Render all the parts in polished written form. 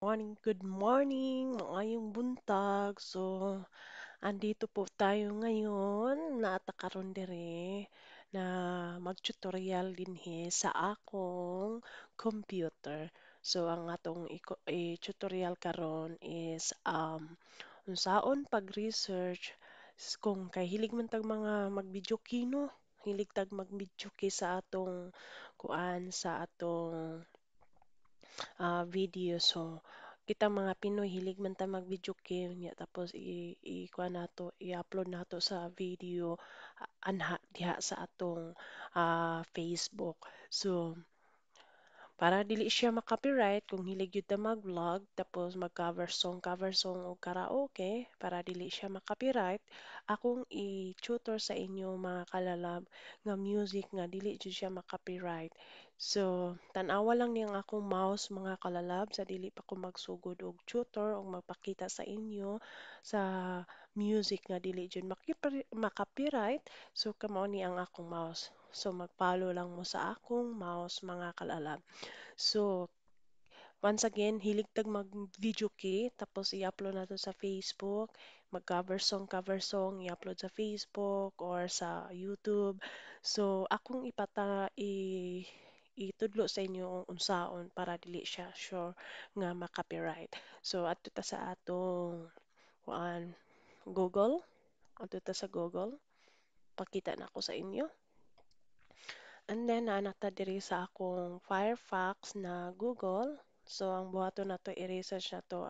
good morning, maayong buntag. Andito po tayo ngayon, naatakaron dire na mag-tutorial dinhi sa akong computer. Ang atong i-tutorial karon is unsaon pag-research kung kay hilig man tag mga mag-video kino, hilig tag mag-video sa atong kuan sa atong video. Kita mga Pinoy hilig man ta mag-video game niya tapos i-kuha nato, i-upload nato sa video anha diha sa atong Facebook. Para dili siya ma-copyright kung hilig yun ta mag-vlog tapos cover song o karaoke para dili siya ma-copyright, akong i-tutor sa inyo mga kalalab nga music nga dili jud siya ma-copyright. Tan-awa lang niyang akong mouse mga kalalab sa dili pa ko magsugod og tutor o magpakita sa inyo sa music nga dili jud ma-copyright. Kamao ni ang akong mouse. Mag-follow lang mo sa akong mouse mga kalalab. So, once again, hilig tag mag-video kay, tapos i-upload nato sa Facebook, cover song, i-upload sa Facebook or sa YouTube. Akong itudlo sa inyo ang unsaon para dili siya sure nga ma-copyright. Adto ta sa atong kuan Google, adto ta sa Google, pakita na ako sa inyo. And then, naanata diri sa akong Firefox na Google. Ang buhaton na to, i-research na to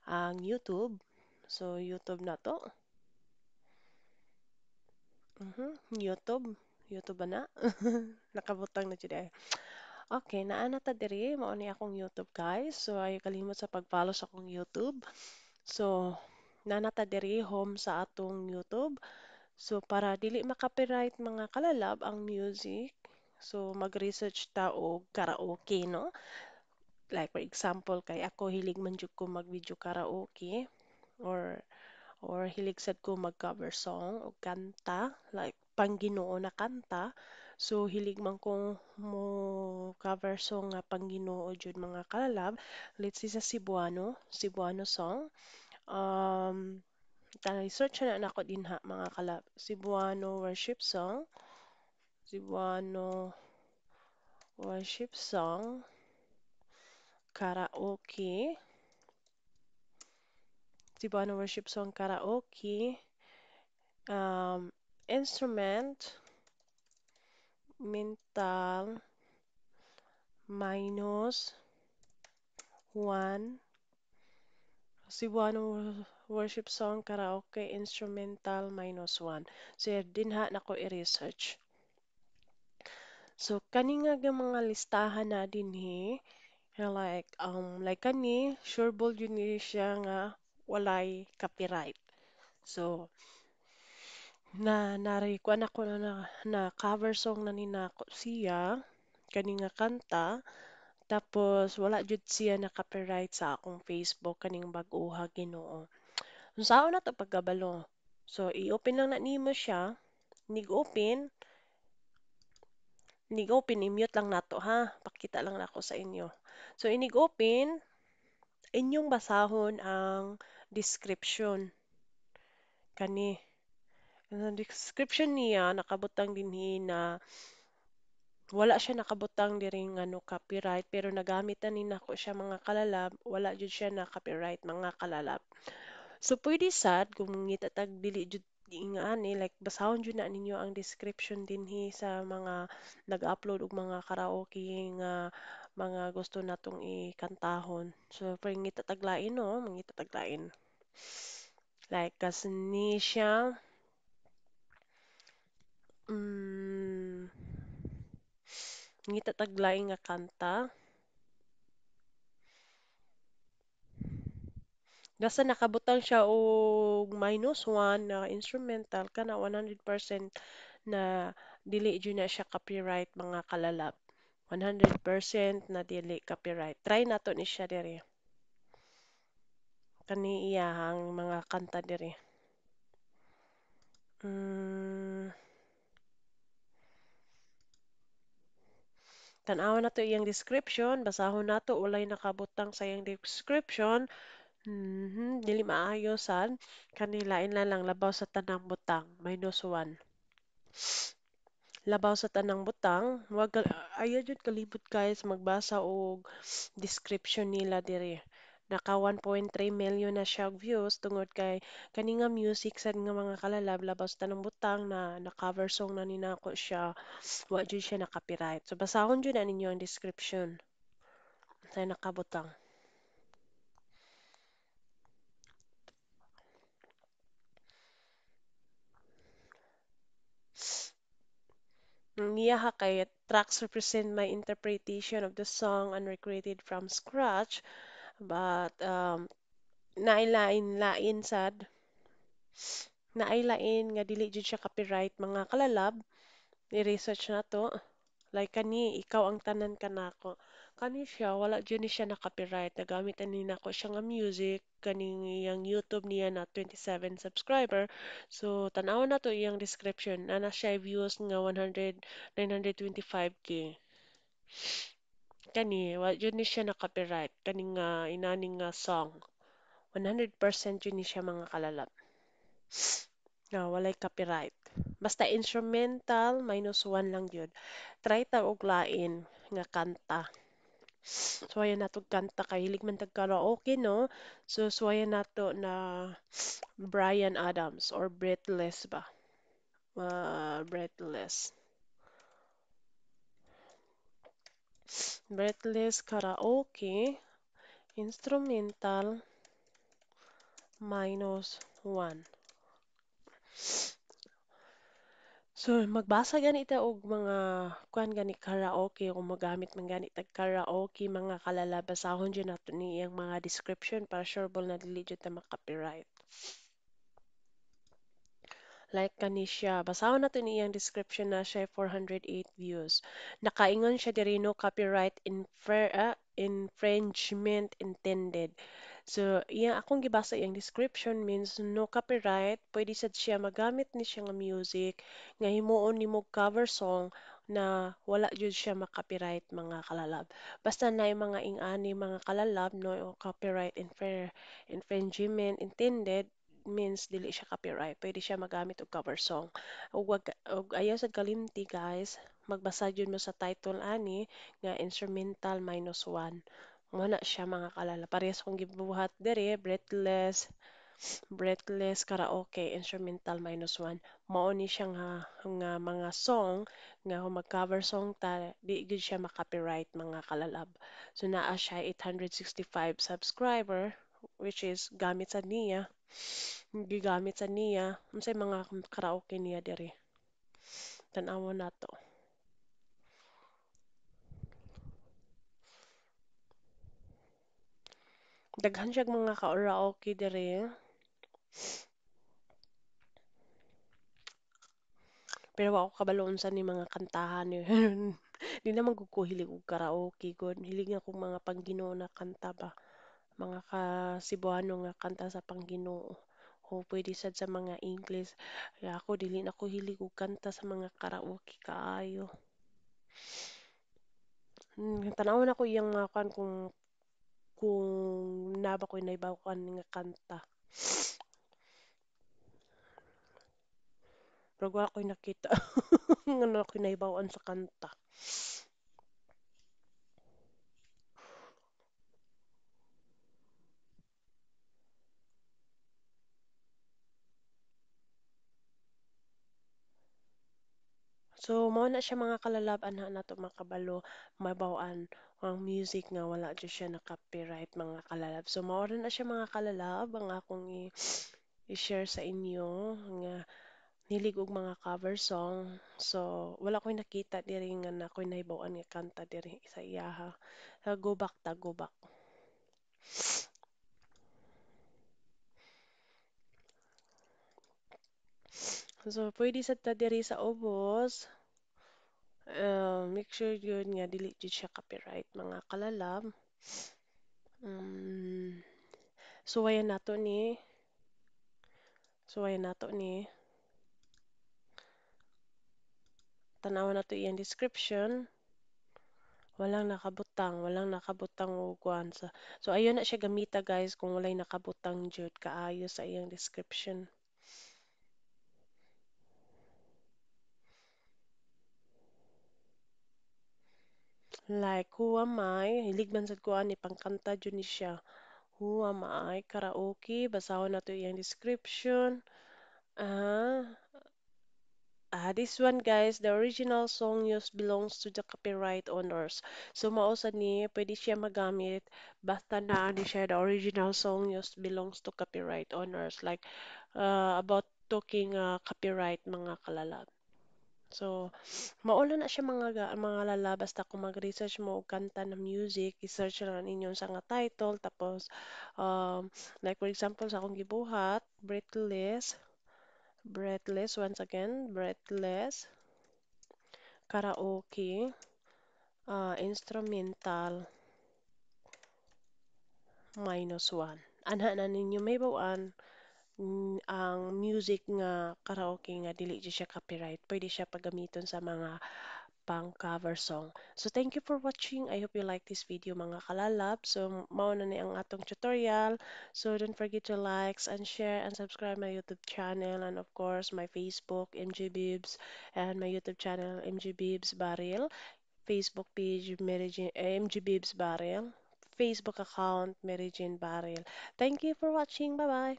ang YouTube. YouTube na to. YouTube. YouTube ba na? Nakabutang na dyan. Okay, naanata diri. Mao ni akong YouTube, guys. Ayaw kalimot sa pag-follow sa akong YouTube. Naanata diri, home sa atong YouTube. Para dili ma-copyright mga kalalab ang music, mag-research ta og karaoke, no? Like for example, kay ako hilig man jud ko mag-video karaoke or hilig sad ko mag-cover song o kanta, like pangginoo na kanta. Hilig man ko mo cover song nga pangginoo jud mga kalalab. Let's say sa Cebuano song. Search na nako dinha mga kalab. Cebuano worship song. Cebuano worship song. Karaoke. Cebuano worship song karaoke. Instrument. Mental. Minus. 1. Cebuano worship song karaoke instrumental -1. Dinha nako i-research. Kani nga mga listahan na dinhi like kani sure ball yun ni siya nga walay copyright. Narikuan ako na cover song na ninako siya kani nga kanta tapos wala jud siya na copyright sa akong Facebook kaning bag-oha Ginoo. Unsaon na to pagkabalo? I-open lang na nimo siya, nig-open, i-mute lang nato ha. Pakita lang nako sa inyo. Inig-open, inyong basahon ang description. Kani. Ang description niya, nakabutang dinhi na wala siya nakabutang diri nga no copyright pero nagamit na ni nako siya mga kalalab, wala jud siya na copyright mga kalalab. Pwede sad kung ngitatag dili jud ingani like basahon jud na ninyo ang description dinhi sa mga nag-upload og mga karaoke nga mga gusto natong ikantahon. Pwede ngitataglain no, mangitataglain. Like kas ni siya ngitataglain nga kanta. Basta nakabutang siya og -1 na instrumental kana 100% na dili jud na siya copyright mga kalalab. 100% na dili copyright. Try nato ni siya diri. Kani iyahang mga kanta diri. Tanawan nato iyang description, basahon nato walay nakabutang sa iyang description. Dili maayo sad kanilain na lang labaw sa tanang butang, -1. Labaw sa tanang butang, wag ayaw jud kalibot guys magbasa og description nila diri. Naka 1.3 million na siya og views tungod kay kani nga music sad nga mga kalalab labaw sa tanang butang na na-cover song na ninako siya, wa jud siya na copyright. So basahon jud na ninyo ang description sa nakabutang. Niya kay tracks represent my interpretation of the song and recreated from scratch, but nailain-lain sad, naailain nga dili jud siya copyright mga kalalab, i-research na to. Like kani, ikaw ang tanan kanako. Kani siya, wala dyan ni siya na copyright. Nagamit ani nako siya nga music. Kaning iyang YouTube niya na 27 subscriber. So, tanaw na to iyang description. Ana siya views nga 925K. Kani, wala dyan ni siya na copyright. Kani nga, inaning nga song. 100% yun ni siya mga kalalap. Na walay copyright. Basta instrumental, -1 lang yun. Try ta og lain nga kanta. Suwayan nato kanta kay hilig man tag karaoke no. So suwayan nato na Bryan Adams or Breathless ba? Breathless. Breathless karaoke instrumental -1. So, magbasa gani ta og mga kuan gani karaoke kung magamit man gani tag karaoke mga kalalabasahon dyan nato ni iyang mga description para sureball na dili jud ta copyright. Like kani siya, basahon nato ni iyang description na siya 408 views. Nakaingon siya diri no copyright infringement intended. So, iya akong gibasa iyang description means no copyright, pwede sad siya magamit ni siya nga music nga himuon nimo cover song na wala jud siya makopyright mga kalalab. Basta na mga ing-ani mga kalalab no copyright infringement intended means dili siya copyright. Pwede siya magamit og cover song. Ug ayaw sad kalimti guys, magbasa jud mo sa title ani nga instrumental -1. Mo na siya mga kalala. Parehas kong gibuhat dere, breathless karaoke instrumental -1. Mao ni siya nga mga song nga kung mag-cover song ta di gid siya ma-copyright mga kalalab. So naa siya 865 subscriber which is gamit sa niya. Gigamit sa niya unsay mga karaoke niya diri. Tan-awon nato. Daghan siya mga karaoke diri. Pero wa ako kabalo unsa ni mga kantahan ni. Di naman gud ko hilig og karaoke gud. Hilig nga kong mga Pangginoo na kanta ba. Mga ka-Cebuano nga kanta sa Pangginoo. O pwede sad sa mga English. Kaya ako dili na ko hilig og kanta sa mga karaoke kaayo. Tanawon ako iyang mga kan kung naba ko naibaw kan nga kanta. Pero wala ko'y nakita nga na kinaibawan sa kanta. So, mao na siya mga kalalab anha nato makabalo mabaw-an ang music nga wala jud siya na copyright mga kalalab. So, mao na siya mga kalalab ang akong i-share sa inyo nga nilig og mga cover song. So, wala ko'y nakita diri nga na ko'y nahibaw-an nga kanta diri sa iyaha. Go back ta, go back. So, pwede sad ta diri sa ubos. Make sure yun nga dili jud siya copyright mga kalalab. Um, suwayan nato ni suwayan nato ni tanawan nato iyang description. Walang nakabutang og kuan sa. So ayun na siya gamita guys kung walay nakabutang jud kaayo sa iyang description. Like who am I? Hilig man sad ko ani pangkanta jud ni siya. Who am I? Karaoke, basahon na to iyang description. Ah, this one guys, the original song used belongs to the copyright owners. So mausad ni, pwede siya magamit basta na ni siya the original song used belongs to copyright owners. Like about talking copyright mga kalalab. So maulo na siya mga lala basta kung mag-research mo og kanta na music, i-search lang ninyo sa nga title tapos like for example sa akong gibuhat, Breathless, Breathless once again, Breathless karaoke, instrumental, -1. Anha na ninyo may bawaan ang music nga karaoke nga dili di siya copyright. Pwede siya paggamiton sa mga pang cover song. So thank you for watching. I hope you like this video mga kalalab. So mao na ni ang atong tutorial. So don't forget to like and share and subscribe my YouTube channel and of course my Facebook MG Bibs and my YouTube channel MG Bibs Baril. Facebook page Mary Jane, MG Bibs Barrel, Facebook account Mary Jane Barrel. Thank you for watching. Bye bye.